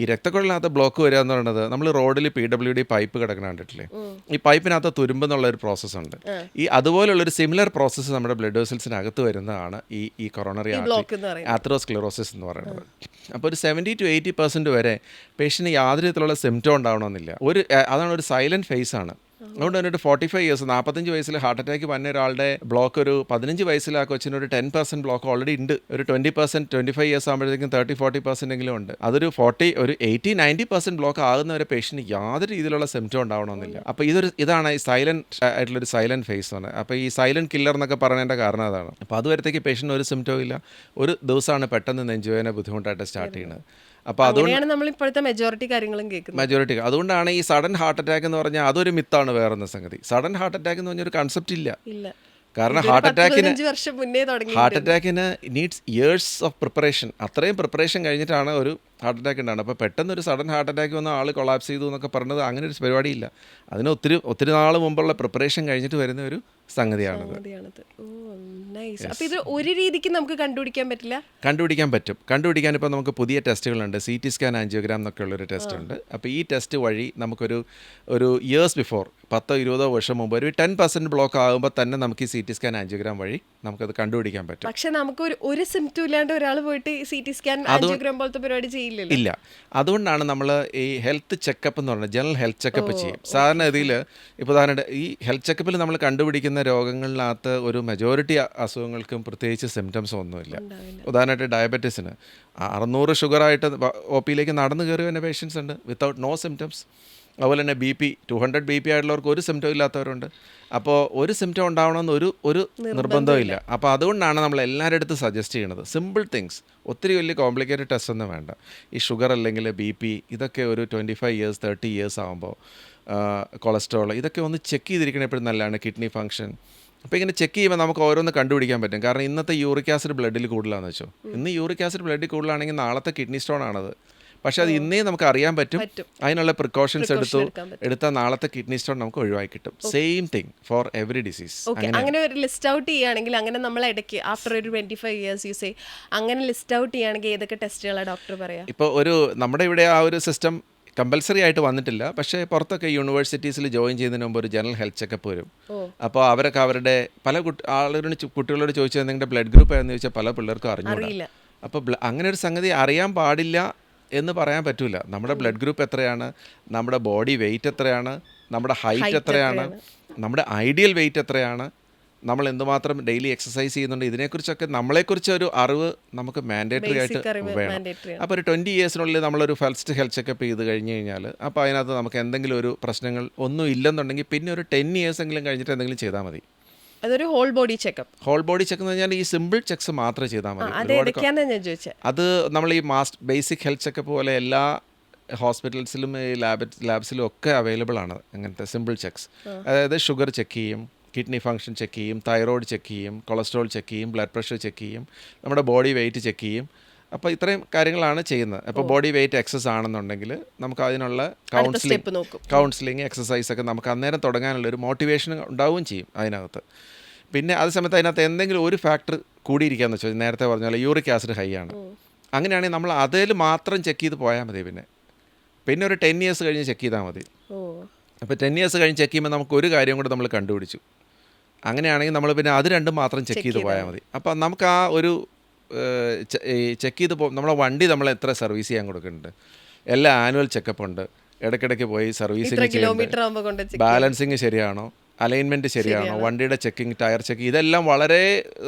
ഈ രക്തക്കുഴലിനകത്ത് ബ്ലോക്ക് വരിക എന്ന് പറയുന്നത് നമ്മൾ റോഡിൽ PWD പൈപ്പ് കിടക്കുന്ന കണ്ടിട്ടില്ലേ, ഈ പൈപ്പിനകത്ത് തുരുമ്പ് എന്നുള്ളൊരു പ്രോസസ്സുണ്ട്. ഈ അതുപോലുള്ളൊരു സിമിലർ പ്രോസസ്സ് നമ്മുടെ ബ്ലഡ് വെസൽസിനകത്ത് വരുന്നതാണ് ഈ കൊറോണറി ആത്രോസ്ക്ലെറോസിസ് എന്ന് പറയുന്നത്. അപ്പോൾ ഒരു 70-80% വരെ പേഷ്യന് യാതൊരു വിധത്തിലുള്ള സിംറ്റം ഉണ്ടാവണമെന്നില്ല. അതാണ് ഒരു സൈലൻറ്റ് ഫേസ് ആണ്. അതുകൊണ്ട് തന്നെ ഒരു 45 ഇയേഴ്സ് 45 വയസ്സിൽ ഹാർട്ട് അറ്റാക്ക് വന്ന ഒരാളുടെ ബ്ലോക്ക് ഒരു 15 വയസ്സിൽ ആ കൊച്ചിന് ഒരു 10% ബ്ലോക്ക് ഓൾറെഡി ഉണ്ട്. ഒരു 20% 25 ഇയേഴ്സ് ആകുമ്പോഴത്തേക്കും 30-40% എങ്കിലും ഉണ്ട്. അതൊരു 80-90% ബ്ലോക്ക് ആകുന്നവരെ പേഷ്യന് യാതൊരു രീതിയിലുള്ള സിംറ്റം ഉണ്ടാവണമെന്നില്ല. അപ്പോൾ ഇതാണ് ഈ സൈലൻറ്റ് ആയിട്ടുള്ളൊരു സൈലൻറ്റ് ഫേസ് എന്ന് പറയുന്നത്. അപ്പോൾ ഈ സൈലൻറ്റ് കില്ലർ എന്നൊക്കെ പറയുന്നതിൻ്റെ കാരണം അതാണ്. അപ്പോൾ അതുവരത്തേക്ക് പേഷ്യന് ഒരു സിംറ്റവും ഇല്ല. ഒരു ദിവസമാണ് പെട്ടെന്ന് നെഞ്ചുവേദന ബുദ്ധിമുട്ടായിട്ട് സ്റ്റാർട്ട് ചെയ്യുന്നത്. അപ്പോൾ അതുകൊണ്ടാണ് നമ്മൾ ഇപ്പോഴത്തെ മെജോറിറ്റി അതുകൊണ്ടാണ് ഈ സഡൻ ഹാർട്ട് അറ്റാക്ക് എന്ന് പറഞ്ഞാൽ അതൊരു മിത്താണ്. വേറൊന്ന സംഗതി, സഡൻ ഹാർട്ട് അറ്റാക്ക് എന്ന് പറഞ്ഞൊരു കൺസെപ്റ്റ് ഇല്ല. കാരണം ഹാർട്ട് അറ്റാക്കിന് നീഡ്സ് ഇയേഴ്സ് ഓഫ് പ്രിപ്പറേഷൻ. അത്രയും പ്രിപ്പറേഷൻ കഴിഞ്ഞിട്ടാണ് ഒരു ഹാർട്ട് അറ്റാക്ക് ഉണ്ടാകുന്നത്. അപ്പോൾ പെട്ടെന്ന് ഒരു സഡൻ ഹാർട്ട് അറ്റാക്ക് വന്ന ആൾ കൊളാപ്സ് ചെയ്തു എന്നൊക്കെ പറഞ്ഞത് അങ്ങനെ ഒരു പരിപാടിയില്ല. അതിന് ഒത്തിരി നാൾ മുമ്പുള്ള പ്രിപ്പറേഷൻ കഴിഞ്ഞിട്ട് വരുന്ന ഒരു സംഗതിയാണിത്. അപ്പോൾ ഇത് ഒരു രീതിക്ക് നമുക്ക് കണ്ടുപിടിക്കാൻ പറ്റും. കണ്ടുപിടിക്കാൻ ഇപ്പോൾ നമുക്ക് പുതിയ ടെസ്റ്റുകളുണ്ട്. CT സ്കാൻ ആൻജിയോഗ്രാം എന്നൊക്കെ ഉള്ളൊരു ടെസ്റ്റ് ഉണ്ട്. അപ്പോൾ ഈ ടെസ്റ്റ് വഴി നമുക്കൊരു ഇയേഴ്സ് ബിഫോർ 10-20 വർഷം മുമ്പ് ഒരു 10% ബ്ലോക്ക് ആകുമ്പോൾ തന്നെ നമുക്ക് ഈ CT സ്കാൻ ആൻജിയോഗ്രാം വഴി നമുക്കത് കണ്ടുപിടിക്കാൻ പറ്റും. പക്ഷെ നമുക്ക് ഒരു സിംറ്റം ഇല്ലാണ്ട് ഒരാൾ പോയിട്ട് CT സ്കാൻ ആൻജിയോഗ്രാം പോലത്തെ പരിപാടി ഇല്ല. അതുകൊണ്ടാണ് നമ്മൾ ഈ ഹെൽത്ത് ചെക്കപ്പ് എന്ന് പറയുന്നത് ജനറൽ ഹെൽത്ത് ചെക്കപ്പ് ചെയ്യും. സാധാരണ ഇതിൽ ഇപ്പോൾ ഈ ഹെൽത്ത് ചെക്കപ്പിൽ നമ്മൾ കണ്ടുപിടിക്കുന്ന രോഗങ്ങളിനകത്ത് ഒരു മെജോറിറ്റി അസുഖങ്ങൾക്കും പ്രത്യേകിച്ച് സിംറ്റംസ് ഒന്നുമില്ല. ഉദാഹരണമായിട്ട് ഡയബറ്റീസിന് 600 ഷുഗറായിട്ട് OPയിലേക്ക് നടന്നു കയറി വരുന്ന പേഷ്യൻസ് ഉണ്ട് വിത്തൗട്ട് നോ സിംറ്റംസ്. അതുപോലെ തന്നെ BP 200 BP ആയിട്ടുള്ളവർക്ക് ഒരു സിംറ്റം ഇല്ലാത്തവരുണ്ട്. അപ്പോൾ ഒരു സിംറ്റം ഉണ്ടാവണമെന്ന് ഒരു നിർബന്ധവും ഇല്ല. അപ്പോൾ അതുകൊണ്ടാണ് നമ്മൾ എല്ലാവരുടെ അടുത്ത് സജസ്റ്റ് ചെയ്യണത് സിമ്പിൾ തിങ്സ്. ഒത്തിരി വലിയ കോംപ്ലിക്കേറ്റഡ് ടെസ്റ്റ് ഒന്നും വേണ്ട. ഈ ഷുഗർ അല്ലെങ്കിൽ BP ഇതൊക്കെ ഒരു 25 ഇയേഴ്സ് 30 ഇയേഴ്സ് ആകുമ്പോൾ കൊളസ്ട്രോൾ ഇതൊക്കെ ഒന്ന് ചെക്ക് ചെയ്തിരിക്കണ എപ്പോഴും നല്ലതാണ്. കിഡ്നി ഫംഗ്ഷൻ അപ്പോൾ ഇങ്ങനെ ചെക്ക് ചെയ്യുമ്പോൾ നമുക്ക് ഓരോന്ന് കണ്ടുപിടിക്കാൻ പറ്റും. കാരണം ഇന്നത്തെ യൂറിക് ആസിഡ് ബ്ലഡിൽ കൂടുതലാണെന്ന് വെച്ചോ, ഇന്ന് യൂറിക് ആസിഡ് ബ്ലഡിൽ കൂടുതലാണെങ്കിൽ നാളത്തെ കിഡ്നി സ്റ്റോൺ ആണത്. പക്ഷെ അത് ഇന്നേ നമുക്ക് അറിയാൻ പറ്റും. അതിനുള്ള പ്രിക്കോഷൻസ് എടുത്താൽ നാളത്തെ കിഡ്നി സ്റ്റോൺ നമുക്ക് ഒഴിവാക്കി കിട്ടും. Same thing for every disease. അങ്ങനെ ഒരു ലിസ്റ്റ് ഔട്ട് ചെയ്യുകയാണെങ്കിൽ അങ്ങനെ നമ്മൾ ഇടയ്ക്ക് ആഫ്റ്റർ ഒരു 25 ഇയേഴ്സ് യൂസ് ചെയ്യും അങ്ങനെ ലിസ്റ്റ് ഔട്ട് ചെയ്യുകയാണെങ്കിൽ ഏതൊക്കെ ടെസ്റ്റുകളാണ് ഡോക്ടർ പറയാം? ഇപ്പോൾ നമ്മുടെ ഇവിടെ ആ ഒരു സിസ്റ്റം കമ്പൽസറി ആയിട്ട് വന്നിട്ടില്ല. പക്ഷേ പുറത്തൊക്കെ യൂണിവേഴ്സിറ്റീസിൽ ജോയിൻ ചെയ്യുന്നതിന് മുമ്പ് ഒരു ജനറൽ ഹെൽത്ത് ചെക്കപ്പ് വരും. അപ്പോൾ അവരൊക്കെ അവരുടെ പല കുട്ടികളോട് ചോദിച്ചാൽ നിങ്ങളുടെ ബ്ലഡ് ഗ്രൂപ്പ് ആണെന്ന് ചോദിച്ചാൽ പല പിള്ളേർക്കും അറിഞ്ഞില്ല. അപ്പോൾ അങ്ങനെ ഒരു സംഗതി അറിയാൻ പാടില്ല എന്ന് പറയാൻ പറ്റില്ല. നമ്മുടെ ബ്ലഡ് ഗ്രൂപ്പ് എത്രയാണ്, നമ്മുടെ ബോഡി വെയിറ്റ് എത്രയാണ്, നമ്മുടെ ഹൈറ്റ് എത്രയാണ്, നമ്മുടെ ഐഡിയൽ വെയിറ്റ് എത്രയാണ്, നമ്മൾ എന്തുമാത്രം ഡെയിലി എക്സസൈസ് ചെയ്യുന്നുണ്ട്, ഇതിനെക്കുറിച്ചൊക്കെ നമ്മളെക്കുറിച്ച് ഒരു അറിവ് നമുക്ക് മാൻഡേറ്ററി ആയിട്ട് വേണം. അപ്പോൾ ഒരു 20 ഇയേഴ്സിനുള്ളിൽ നമ്മളൊരു ഫസ്റ്റ് ഹെൽത്ത് ചെക്കപ്പ് ചെയ്ത് കഴിഞ്ഞ് കഴിഞ്ഞാൽ അപ്പോൾ അതിനകത്ത് നമുക്ക് എന്തെങ്കിലും ഒരു പ്രശ്നങ്ങൾ ഒന്നും ഇല്ലെന്നുണ്ടെങ്കിൽ പിന്നെ ഒരു 10 ഇയേഴ്സ് എങ്കിലും കഴിഞ്ഞിട്ട് എന്തെങ്കിലും ചെയ്താൽ മതി. അതൊരു ഹോൾ ബോഡി ചെക്കപ്പ് എന്ന് പറഞ്ഞാൽ ഈ സിമ്പിൾ ചെക്സ് മാത്രമേ ചെയ്താൽ മതി. അത് നമ്മൾ ഈ ബേസിക് ഹെൽത്ത് ചെക്കപ്പ് പോലെ എല്ലാ ഹോസ്പിറ്റൽസിലും ലാബ്സിലും ഒക്കെ അവൈലബിൾ ആണ് അങ്ങനത്തെ സിമ്പിൾ ചെക്സ്. അതായത് ഷുഗർ ചെക്ക് ചെയ്യും, കിഡ്നി ഫംഗ്ഷൻ ചെക്ക് ചെയ്യും, തൈറോയ്ഡ് ചെക്ക് ചെയ്യും, കൊളസ്ട്രോൾ ചെക്ക് ചെയ്യും, ബ്ലഡ് പ്രഷർ ചെക്ക് ചെയ്യും, നമ്മുടെ ബോഡി വെയിറ്റ് ചെക്ക് ചെയ്യും. അപ്പോൾ ഇത്രയും കാര്യങ്ങളാണ് ചെയ്യുന്നത്. അപ്പോൾ ബോഡി വെയിറ്റ് എക്സസ് ആണെന്നുണ്ടെങ്കിൽ നമുക്ക് അതിനുള്ള കൗൺസിലിംഗ് എക്സസൈസ് ഒക്കെ നമുക്ക് അന്നേരം തുടങ്ങാനുള്ളൊരു മോട്ടിവേഷൻ ഉണ്ടാവുകയും ചെയ്യും അതിനകത്ത്. പിന്നെ അതേ സമയത്ത് അതിനകത്ത് എന്തെങ്കിലും ഒരു ഫാക്ടർ കൂടിയിരിക്കുകയെന്ന് വെച്ചാൽ നേരത്തെ പറഞ്ഞ പോലെ യൂറിക് ആസിഡ് ഹൈ ആണ്, അങ്ങനെയാണെങ്കിൽ നമ്മൾ അതിൽ മാത്രം ചെക്ക് ചെയ്ത് പോയാൽ മതി. പിന്നെ ഒരു 10 ഇയേഴ്സ് കഴിഞ്ഞ് ചെക്ക് ചെയ്താൽ മതി. അപ്പോൾ 10 ഇയേഴ്സ് കഴിഞ്ഞ് ചെക്ക് ചെയ്യുമ്പോൾ നമുക്ക് ഒരു കാര്യം കൂടെ നമ്മൾ കണ്ടുപിടിച്ചു. അങ്ങനെയാണെങ്കിൽ നമ്മൾ പിന്നെ അത് രണ്ടും മാത്രം ചെക്ക് ചെയ്ത് പോയാൽ മതി. അപ്പോൾ നമുക്ക് ആ ഒരു ചെക്ക് ചെയ്ത് നമ്മളെ വണ്ടി നമ്മൾ എത്ര സർവീസ് ചെയ്യാൻ കൊടുക്കുന്നുണ്ട്, എല്ലാ ആനുവൽ ചെക്കപ്പ് ഉണ്ട്, ഇടയ്ക്കിടയ്ക്ക് പോയി സർവീസിങ് ചെയ്യുന്നുണ്ട്, ബാലൻസിങ് ശരിയാണോ, അലൈൻമെൻറ്റ് ശരിയാണോ, വണ്ടിയുടെ ചെക്കിങ്, ടയർ ചെക്കിങ്, ഇതെല്ലാം വളരെ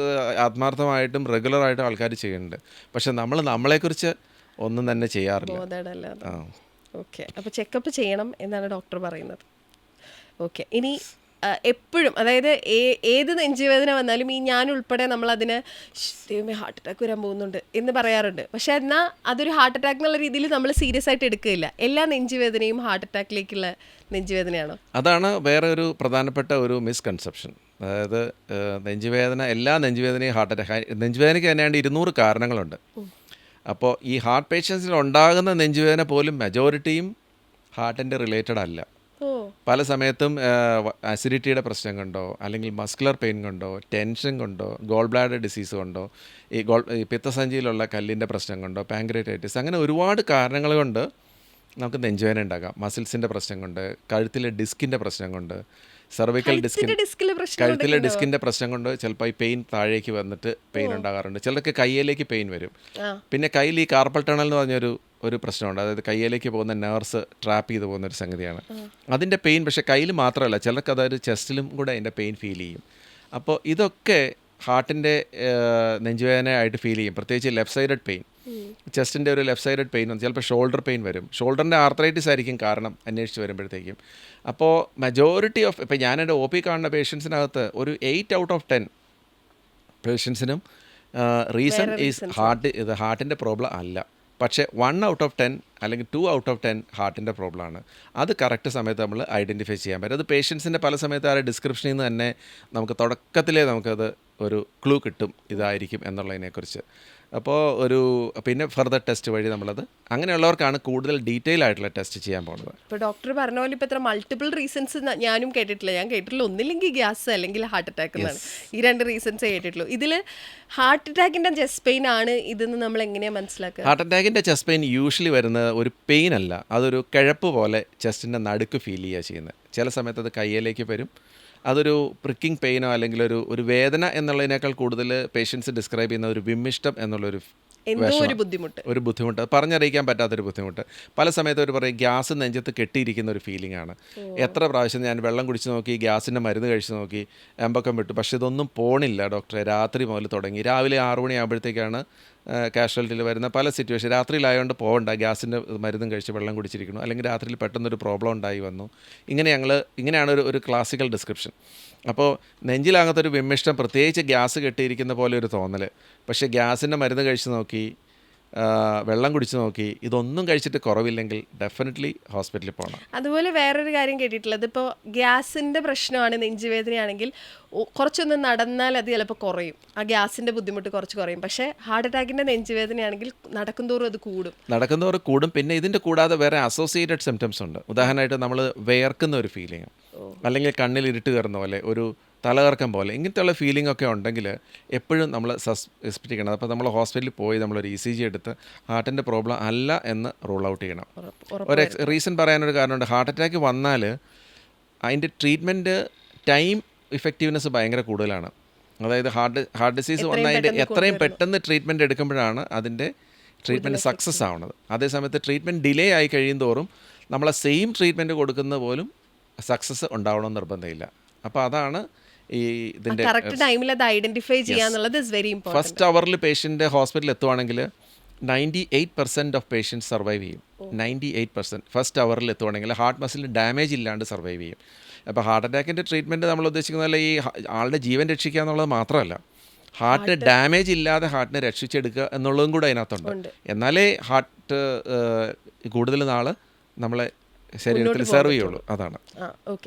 ആത്മാർത്ഥമായിട്ടും റെഗുലറായിട്ടും ആൾക്കാർ ചെയ്യുന്നുണ്ട്. പക്ഷെ നമ്മളെക്കുറിച്ച് ഒന്നും തന്നെ ചെയ്യാറില്ല. ഓക്കെ, അപ്പോൾ ചെക്കപ്പ് ചെയ്യണം എന്നാണ് ഡോക്ടർ പറയുന്നത്. ഓക്കെ, ഇനി എപ്പോഴും അതായത് ഏത് നെഞ്ചുവേദന വന്നാലും ഈ ഞാൻ ഉൾപ്പെടെ നമ്മളതിന് ദൈവമേ ഹാർട്ട് അറ്റാക്ക് വരാൻ പോകുന്നുണ്ട് എന്ന് പറയാറുണ്ട്. പക്ഷെ എന്നാൽ അതൊരു ഹാർട്ട് അറ്റാക്ക് എന്നുള്ള രീതിയിൽ നമ്മൾ സീരിയസ് ആയിട്ട് എടുക്കുകയില്ല. എല്ലാ നെഞ്ചുവേദനയും ഹാർട്ട് അറ്റാക്കിലേക്കുള്ള നെഞ്ചുവേദനയാണോ? അതാണ് വേറെ ഒരു പ്രധാനപ്പെട്ട ഒരു മിസ്കൺസെപ്ഷൻ. അതായത് എല്ലാ നെഞ്ചുവേദനയും ഹാർട്ട് അറ്റാക്ക്. നെഞ്ചുവേദനയ്ക്ക് തന്നെയാണ്ട് 200 കാരണങ്ങളുണ്ട്. അപ്പോൾ ഈ ഹാർട്ട് പേഷ്യൻസിൽ ഉണ്ടാകുന്ന നെഞ്ചുവേദന പോലും മെജോറിറ്റിയും ഹാർട്ടിൻ്റെ റിലേറ്റഡ് അല്ല. പല സമയത്തും അസിഡിറ്റിയുടെ പ്രശ്നം കൊണ്ടോ അല്ലെങ്കിൽ മസ്കുലർ പെയിൻ കൊണ്ടോ ടെൻഷൻ കൊണ്ടോ ഗോൾ ബ്ലാഡർ ഡിസീസ് കൊണ്ടോ ഈ പിത്തസഞ്ചിയിലുള്ള കല്ലിൻ്റെ പ്രശ്നം കൊണ്ടോ പാങ്ക്രിയാറ്റൈറ്റിസ് അങ്ങനെ ഒരുപാട് കാരണങ്ങൾ കൊണ്ട് നമുക്ക് നെഞ്ചുവേദന ഉണ്ടാകാം. മസിൽസിൻ്റെ പ്രശ്നം കൊണ്ട്, കഴുത്തിലെ ഡിസ്കിൻ്റെ പ്രശ്നം കൊണ്ട്, സെർവിക്കൽ കഴുത്തിലെ ഡിസ്കിൻ്റെ പ്രശ്നം കൊണ്ട് ചിലപ്പോൾ ഈ പെയിൻ താഴേക്ക് വന്നിട്ട് പെയിൻ ഉണ്ടാകാറുണ്ട്. ചിലർക്ക് കയ്യിലേക്ക് പെയിൻ വരും. പിന്നെ കയ്യിൽ ഈ കാർപ്പൽ ടണൽ എന്ന് പറഞ്ഞൊരു പ്രശ്നമുണ്ട്. അതായത് കയ്യിലേക്ക് പോകുന്ന നെർവ്സ് ട്രാപ്പ് ചെയ്ത് പോകുന്ന ഒരു സംഗതിയാണ്. അതിൻ്റെ പെയിൻ പക്ഷേ കയ്യിൽ മാത്രമല്ല, ചിലർക്ക് അതായത് ചെസ്റ്റിലും കൂടെ അതിൻ്റെ പെയിൻ ഫീൽ ചെയ്യും. അപ്പോൾ ഇതൊക്കെ ഹാർട്ടിൻ്റെ നെഞ്ചുവേദന ആയിട്ട് ഫീൽ ചെയ്യും. പ്രത്യേകിച്ച് ലെഫ്റ്റ് സൈഡഡ് പെയിൻ, ചെസ്റ്റിൻ്റെ ഒരു ലെഫ്റ്റ് സൈഡഡ് പെയിൻ വന്നു. ചിലപ്പോൾ ഷോൾഡർ പെയിൻ വരും. ഷോൾഡറിൻ്റെ ആർത്രൈറ്റിസ് ആയിരിക്കും കാരണം അന്വേഷിച്ച് വരുമ്പോഴത്തേക്കും. അപ്പോൾ മെജോറിറ്റി ഓഫ് ഇപ്പോൾ ഞാനെൻ്റെ ഒ പി കാണുന്ന പേഷ്യൻസിനകത്ത് ഒരു 8 out of 10 പേഷ്യൻസിനും റീസൺ ഈസ് ഹാർട്ടിൻ്റെ പ്രോബ്ലം അല്ല. പക്ഷേ 1 out of 10 അല്ലെങ്കിൽ 2 out of 10 ഹാർട്ടിൻ്റെ പ്രോബ്ലമാണ്. അത് കറക്റ്റ് സമയത്ത് നമ്മൾ ഐഡൻറ്റിഫൈ ചെയ്യാൻ പറ്റും. അത് പേഷ്യൻസിൻ്റെ പല സമയത്ത് ആ ഡിസ്ക്രിപ്ഷനിൽ നിന്ന് തന്നെ നമുക്ക് തുടക്കത്തിലേ നമുക്കത് ഒരു ക്ലൂ കിട്ടും ഇതായിരിക്കും എന്നുള്ളതിനെക്കുറിച്ച്. അപ്പോൾ പിന്നെ ഫർദർ ടെസ്റ്റ് വഴി നമ്മളത് അങ്ങനെയുള്ളവർക്കാണ് കൂടുതൽ ഡീറ്റെയിൽ ആയിട്ടുള്ള ടെസ്റ്റ് ചെയ്യാൻ പോകുന്നത്. ഇപ്പോൾ ഡോക്ടർ പറഞ്ഞ പോലെ ഇപ്പോൾ ഇത്ര മൾട്ടിപ്പിൾ റീസൺസ് ഞാനും കേട്ടിട്ടില്ല. ഞാൻ കേട്ടിട്ടുള്ള ഒന്നില്ലെങ്കിൽ ഗ്യാസ് അല്ലെങ്കിൽ ഹാർട്ട് അറ്റാക്ക് എന്നാണ്. ഈ 2 റീസൺസേ കേട്ടിട്ടുള്ളൂ. ഇതിൽ ഹാർട്ട് അറ്റാക്കിൻ്റെ ചെസ്റ്റ് പെയിൻ ആണ് ഇതെന്ന് നമ്മൾ എങ്ങനെയാണ് മനസ്സിലാക്കുക? ഹാർട്ട് അറ്റാക്കിൻ്റെ ചെസ്റ്റ് പെയിൻ യൂഷ്വലി വരുന്നത് ഒരു പെയിൻ അല്ല, അതൊരു കിഴപ്പ് പോലെ ചെസ്റ്റിൻ്റെ നടുക്ക് ഫീൽ ചെയ്യുക ചെയ്യുന്നത്. ചില സമയത്ത് അത് കയ്യിലേക്ക് വരും. അതൊരു പ്രിക്കിംഗ് പെയിനോ അല്ലെങ്കിൽ ഒരു വേദന എന്നുള്ളതിനേക്കാൾ കൂടുതൽ പേഷ്യൻസ് ഡിസ്ക്രൈബ് ചെയ്യുന്ന ഒരു വിമ്മിഷ്ടം എന്നുള്ളൊരു ഒരു ബുദ്ധിമുട്ട്, പറഞ്ഞറിയിക്കാൻ പറ്റാത്തൊരു ബുദ്ധിമുട്ട്. പല സമയത്ത് അവർ പറയും ഗ്യാസ് നെഞ്ചത്ത് കെട്ടിയിരിക്കുന്ന ഒരു ഫീലിംഗ് ആണ്. എത്ര പ്രാവശ്യം ഞാൻ വെള്ളം കുടിച്ച് നോക്കി, ഗ്യാസിൻ്റെ മരുന്ന് കഴിച്ച് നോക്കി, എമ്പക്കം വിട്ടു, പക്ഷേ ഇതൊന്നും പോണില്ല ഡോക്ടറെ. രാത്രി മുതൽ തുടങ്ങി, രാവിലെ 6 മണിയാകുമ്പോഴത്തേക്കാണ് കാഷ്വാലിറ്റിയിൽ വരുന്ന പല സിറ്റുവേഷൻ. രാത്രിയിലായതുകൊണ്ട് പോകണ്ട, ഗ്യാസിൻ്റെ മരുന്നും കഴിച്ച് വെള്ളം കുടിച്ചിരിക്കുന്നു, അല്ലെങ്കിൽ രാത്രിയിൽ പെട്ടെന്നൊരു പ്രോബ്ലം ഉണ്ടായി വന്നു. ഇങ്ങനെയാണ് ഒരു ക്ലാസിക്കൽ ഡിസ്ക്രിപ്ഷൻ. അപ്പോൾ നെഞ്ചിലാകത്തൊരു വിമ്മിഷ്ടം, പ്രത്യേകിച്ച് ഗ്യാസ് കെട്ടിയിരിക്കുന്ന പോലെ ഒരു തോന്നൽ. പക്ഷേ ഗ്യാസിൻ്റെ മരുന്ന് കഴിച്ച് നോക്കി, വെള്ളം കുടിച്ച് നോക്കി, ഇതൊന്നും കഴിച്ചിട്ട് കുറവില്ലെങ്കിൽ ഡെഫിനറ്റ്ലി ഹോസ്പിറ്റലിൽ പോകണം. അതുപോലെ വേറൊരു കാര്യം കേട്ടിട്ടുള്ളത്, ഇപ്പോൾ ഗ്യാസിൻ്റെ പ്രശ്നമാണ് നെഞ്ചുവേദനയാണെങ്കിൽ കുറച്ചൊന്ന് നടന്നാൽ അത് ചിലപ്പോൾ കുറയും, ആ ഗ്യാസിൻ്റെ ബുദ്ധിമുട്ട് കുറച്ച് കുറയും. പക്ഷേ ഹാർട്ട് അറ്റാക്കിൻ്റെ നെഞ്ചുവേദനയാണെങ്കിൽ നടക്കുന്തോറും അത് കൂടും. പിന്നെ ഇതിൻ്റെ കൂടാതെ വേറെ അസോസിയേറ്റഡ് സിംറ്റംസ് ഉണ്ട്. ഉദാഹരണമായിട്ട് നമ്മൾ വേർക്കുന്ന ഒരു ഫീലിംഗ്, അല്ലെങ്കിൽ കണ്ണിൽ ഇരുട്ട് കയറുന്ന പോലെ, ഒരു തലകറക്കം പോലെ, ഇങ്ങനത്തെയുള്ള ഫീലിംഗ് ഒക്കെ ഉണ്ടെങ്കിൽ എപ്പോഴും നമ്മൾ സസ്പെക്ട് ചെയ്യണം. അപ്പോൾ നമ്മൾ ഹോസ്പിറ്റലിൽ പോയി നമ്മളൊരു ECG എടുത്ത് ഹാർട്ടിൻ്റെ പ്രോബ്ലം അല്ല എന്ന് റൂൾ ഔട്ട് ചെയ്യണം. ഒരു റീസൺ പറയാനൊരു കാരണമുണ്ട്. ഹാർട്ട് അറ്റാക്ക് വന്നാൽ അതിൻ്റെ ട്രീറ്റ്മെൻറ്റ് ടൈം ഇഫക്റ്റീവ്നെസ് ഭയങ്കര കൂടുതലാണ്. അതായത് ഹാർട്ട് ഡിസീസ് വന്നതിൻ്റെ എത്രയും പെട്ടെന്ന് ട്രീറ്റ്മെൻറ്റ് എടുക്കുമ്പോഴാണ് അതിൻ്റെ ട്രീറ്റ്മെൻറ്റ് സക്സസ് ആവുന്നത്. അതേസമയത്ത് ട്രീറ്റ്മെൻറ്റ് ഡിലേ ആയി കഴിയും തോറും നമ്മളെ സെയിം ട്രീറ്റ്മെൻറ്റ് കൊടുക്കുന്ന പോലും സക്സസ് ഉണ്ടാവണമെന്ന് നിർബന്ധമില്ല. അപ്പോൾ അതാണ് ഇതിൻ്റെ ഫസ്റ്റ് അവറിൽ പേഷ്യൻ്റ് ഹോസ്പിറ്റലിൽ എത്തുവാണെങ്കിൽ 98% ഓഫ് പേഷ്യൻസ് സർവൈവ് ചെയ്യും. 98% ഫസ്റ്റ് അവറിൽ എത്തുവാണെങ്കിൽ ഹാർട്ട് മസിലിന് ഡാമേജ് ഇല്ലാണ്ട് സർവൈവ് ചെയ്യും. അപ്പോൾ ഹാർട്ട് അറ്റാക്കിൻ്റെ ട്രീറ്റ്മെൻറ്റ് നമ്മൾ ഉദ്ദേശിക്കുന്നതല്ല ഈ ആളുടെ ജീവൻ രക്ഷിക്കുക എന്നുള്ളത് മാത്രമല്ല, ഹാർട്ട് ഡാമേജ് ഇല്ലാതെ ഹാർട്ടിനെ രക്ഷിച്ചെടുക്കുക എന്നുള്ളതും കൂടെ അതിനകത്തുണ്ട്. എന്നാലേ ഹാർട്ട് കൂടുതൽ നാൾ നമ്മളെ ശരീരത്തിൽ സെർവ് ചെയ്യുള്ളൂ. അതാണ്. ഓക്കെ.